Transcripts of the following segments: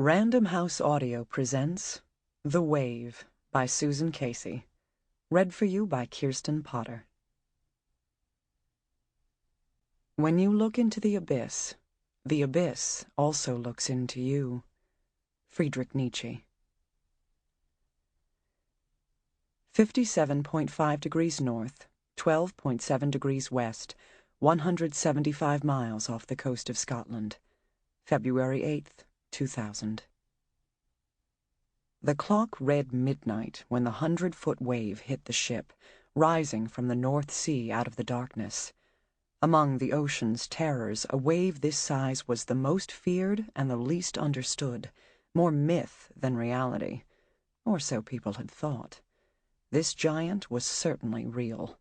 Random House Audio presents The Wave by Susan Casey. Read for you by Kirsten Potter. When you look into the abyss also looks into you. Friedrich Nietzsche. 57.5 degrees north, 12.7 degrees west, 175 miles off the coast of Scotland. February 8th, 2000. The clock read midnight when the 100-foot wave hit the ship, rising from the North Sea out of the darkness. Among the ocean's terrors, a wave this size was the most feared and the least understood, more myth than reality. Or so people had thought. This giant was certainly real.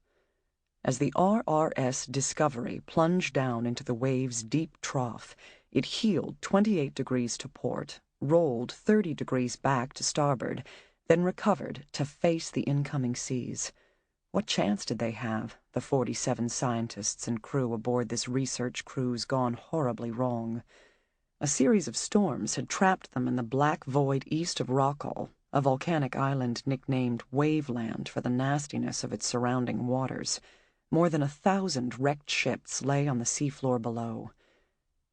As the RRS Discovery plunged down into the wave's deep trough, it heeled 28 degrees to port, rolled 30 degrees back to starboard, then recovered to face the incoming seas. What chance did they have, the 47 scientists and crew aboard this research cruise gone horribly wrong? A series of storms had trapped them in the black void east of Rockall, a volcanic island nicknamed Waveland for the nastiness of its surrounding waters. More than 1,000 wrecked ships lay on the seafloor below.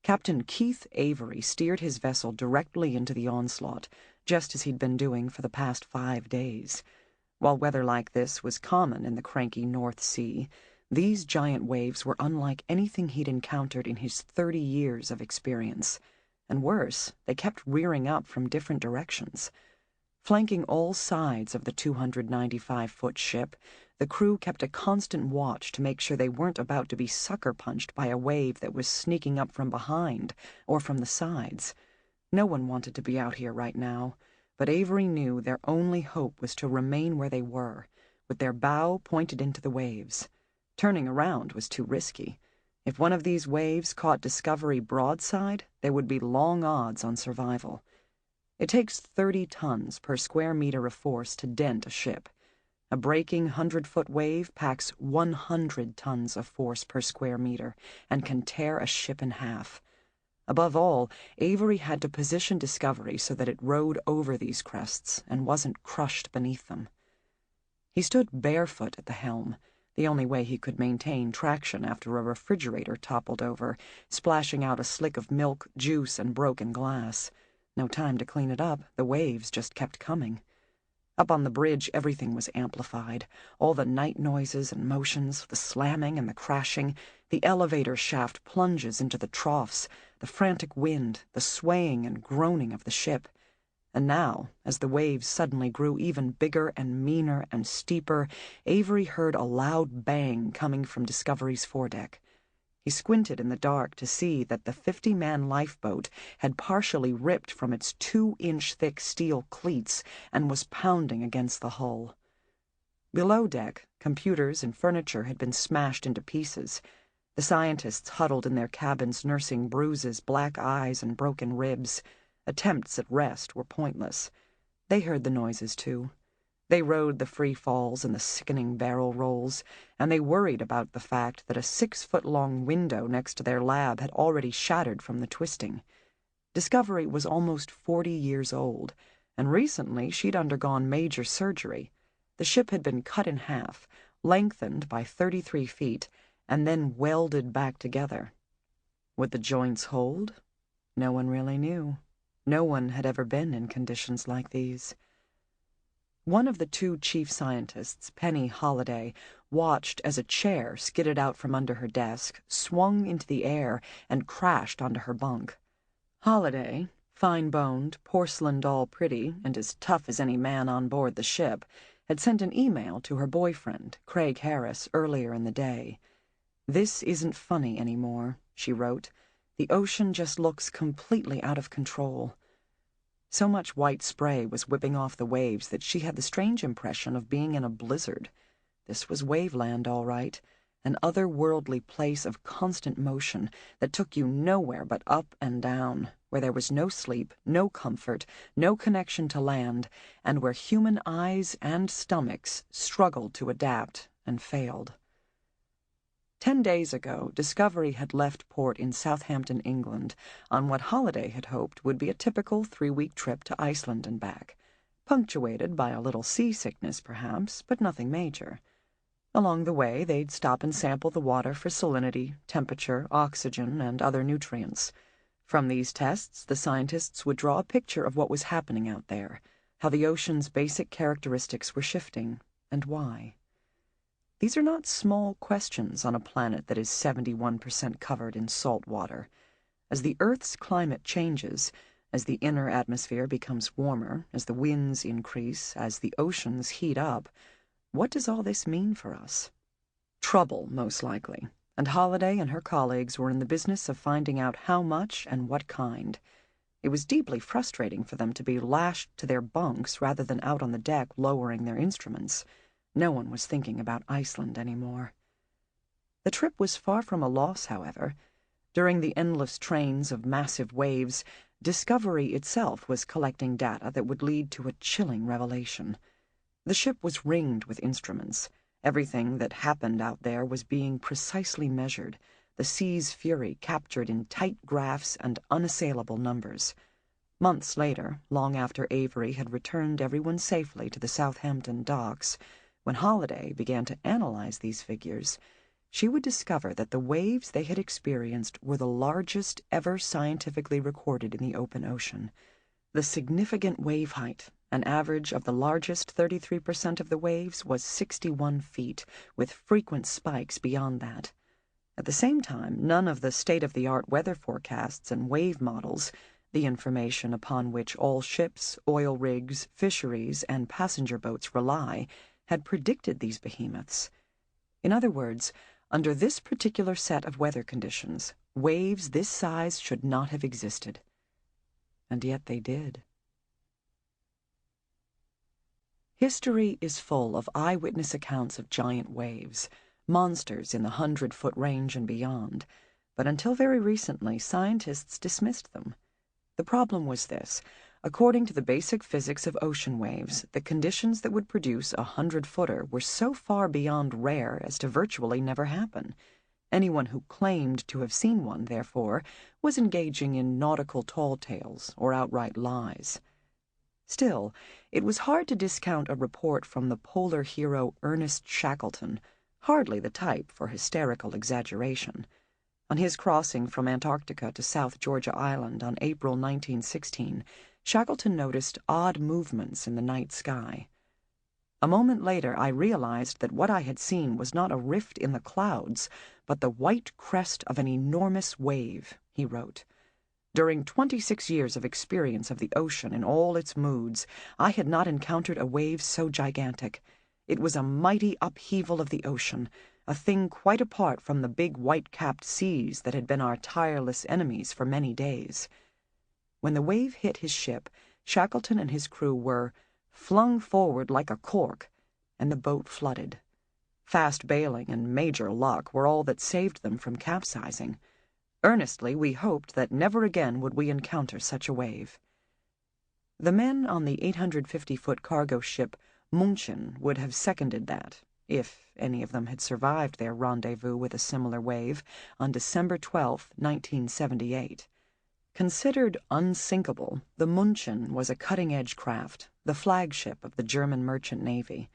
Captain Keith Avery steered his vessel directly into the onslaught, just as he'd been doing for the past 5 days. While weather like this was common in the cranky North Sea, these giant waves were unlike anything he'd encountered in his 30 years of experience. And worse, they kept rearing up from different directions. Flanking all sides of the 295-foot ship, the crew kept a constant watch to make sure they weren't about to be sucker-punched by a wave that was sneaking up from behind or from the sides. No one wanted to be out here right now, but Avery knew their only hope was to remain where they were, with their bow pointed into the waves. Turning around was too risky. If one of these waves caught Discovery broadside, there would be long odds on survival. It takes 30 tons per square meter of force to dent a ship. A breaking 100-foot wave packs 100 tons of force per square meter and can tear a ship in half. Above all, Avery had to position Discovery so that it rode over these crests and wasn't crushed beneath them. He stood barefoot at the helm, the only way he could maintain traction after a refrigerator toppled over, splashing out a slick of milk, juice, and broken glass. No time to clean it up, the waves just kept coming. Up on the bridge, everything was amplified. All the night noises and motions, the slamming and the crashing, the elevator shaft plunges into the troughs, the frantic wind, the swaying and groaning of the ship. And now, as the waves suddenly grew even bigger and meaner and steeper, Avery heard a loud bang coming from Discovery's foredeck. He squinted in the dark to see that the 50-man lifeboat had partially ripped from its 2-inch thick steel cleats and was pounding against the hull. Below deck, computers and furniture had been smashed into pieces. The scientists huddled in their cabins nursing bruises, black eyes, and broken ribs. Attempts at rest were pointless. They heard the noises, too. They rode the free falls and the sickening barrel rolls, and they worried about the fact that a 6-foot-long window next to their lab had already shattered from the twisting. Discovery was almost 40 years old, and recently she'd undergone major surgery. The ship had been cut in half, lengthened by 33 feet, and then welded back together. Would the joints hold? No one really knew. No one had ever been in conditions like these. One of the 2 chief scientists, Penny Holliday, watched as a chair skidded out from under her desk, swung into the air, and crashed onto her bunk. Holliday, fine-boned, porcelain doll pretty, and as tough as any man on board the ship, had sent an email to her boyfriend, Craig Harris, earlier in the day. "This isn't funny anymore," she wrote. "The ocean just looks completely out of control." So much white spray was whipping off the waves that she had the strange impression of being in a blizzard. This was Waveland, all right, an otherworldly place of constant motion that took you nowhere but up and down, where there was no sleep, no comfort, no connection to land, and where human eyes and stomachs struggled to adapt and failed. 10 days ago, Discovery had left port in Southampton, England, on what Holliday had hoped would be a typical 3-week trip to Iceland and back, punctuated by a little seasickness, perhaps, but nothing major. Along the way, they'd stop and sample the water for salinity, temperature, oxygen, and other nutrients. From these tests, the scientists would draw a picture of what was happening out there, how the ocean's basic characteristics were shifting, and why. These are not small questions on a planet that is 71% covered in salt water. As the Earth's climate changes, as the inner atmosphere becomes warmer, as the winds increase, as the oceans heat up, what does all this mean for us? Trouble, most likely, and Holliday and her colleagues were in the business of finding out how much and what kind. It was deeply frustrating for them to be lashed to their bunks rather than out on the deck lowering their instruments. No one was thinking about Iceland anymore. The trip was far from a loss, however. During the endless trains of massive waves, Discovery itself was collecting data that would lead to a chilling revelation. The ship was ringed with instruments. Everything that happened out there was being precisely measured, the sea's fury captured in tight graphs and unassailable numbers. Months later, long after Avery had returned everyone safely to the Southampton docks, when Holliday began to analyze these figures, she would discover that the waves they had experienced were the largest ever scientifically recorded in the open ocean. The significant wave height, an average of the largest 33% of the waves, was 61 feet, with frequent spikes beyond that. At the same time, none of the state-of-the-art weather forecasts and wave models, the information upon which all ships, oil rigs, fisheries, and passenger boats rely, had predicted these behemoths. In other words, under this particular set of weather conditions, waves this size should not have existed. And yet they did. History is full of eyewitness accounts of giant waves, monsters in the 100-foot range and beyond, but until very recently, scientists dismissed them. The problem was this. According to the basic physics of ocean waves, the conditions that would produce a 100-footer were so far beyond rare as to virtually never happen. Anyone who claimed to have seen one, therefore, was engaging in nautical tall tales or outright lies. Still, it was hard to discount a report from the polar hero Ernest Shackleton, hardly the type for hysterical exaggeration. On his crossing from Antarctica to South Georgia Island on April 1916, Shackleton noticed odd movements in the night sky. A moment later, I realized that what I had seen was not a rift in the clouds, but the white crest of an enormous wave, he wrote. During 26 years of experience of the ocean in all its moods, I had not encountered a wave so gigantic. It was a mighty upheaval of the ocean, a thing quite apart from the big white-capped seas that had been our tireless enemies for many days. When the wave hit his ship, Shackleton and his crew were flung forward like a cork, and the boat flooded. Fast bailing and major luck were all that saved them from capsizing. Earnestly, we hoped that never again would we encounter such a wave. The men on the 850-foot cargo ship München would have seconded that, if any of them had survived their rendezvous with a similar wave on December 12, 1978. Considered unsinkable, the München was a cutting-edge craft, the flagship of the German merchant navy.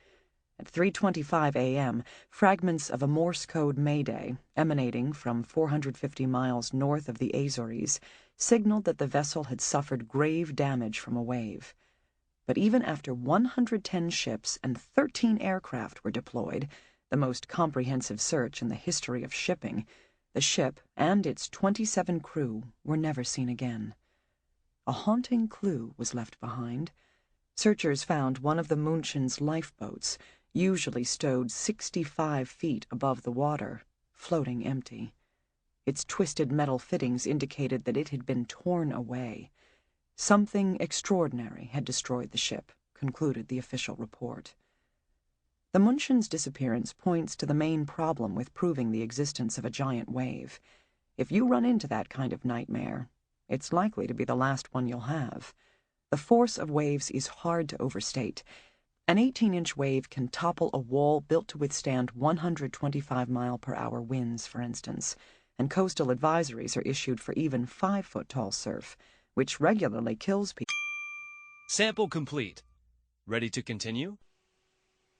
At 3:25 a.m., fragments of a Morse code Mayday, emanating from 450 miles north of the Azores, signaled that the vessel had suffered grave damage from a wave. But even after 110 ships and 13 aircraft were deployed, the most comprehensive search in the history of shipping, the ship and its 27 crew were never seen again. A haunting clue was left behind. Searchers found one of the München's lifeboats, usually stowed 65 feet above the water, floating empty. Its twisted metal fittings indicated that it had been torn away. Something extraordinary had destroyed the ship, concluded the official report. The München's disappearance points to the main problem with proving the existence of a giant wave. If you run into that kind of nightmare, it's likely to be the last one you'll have. The force of waves is hard to overstate, An 18-inch wave can topple a wall built to withstand 125-mile-per-hour winds, for instance, and coastal advisories are issued for even 5-foot-tall surf, which regularly kills people. Sample complete. Ready to continue?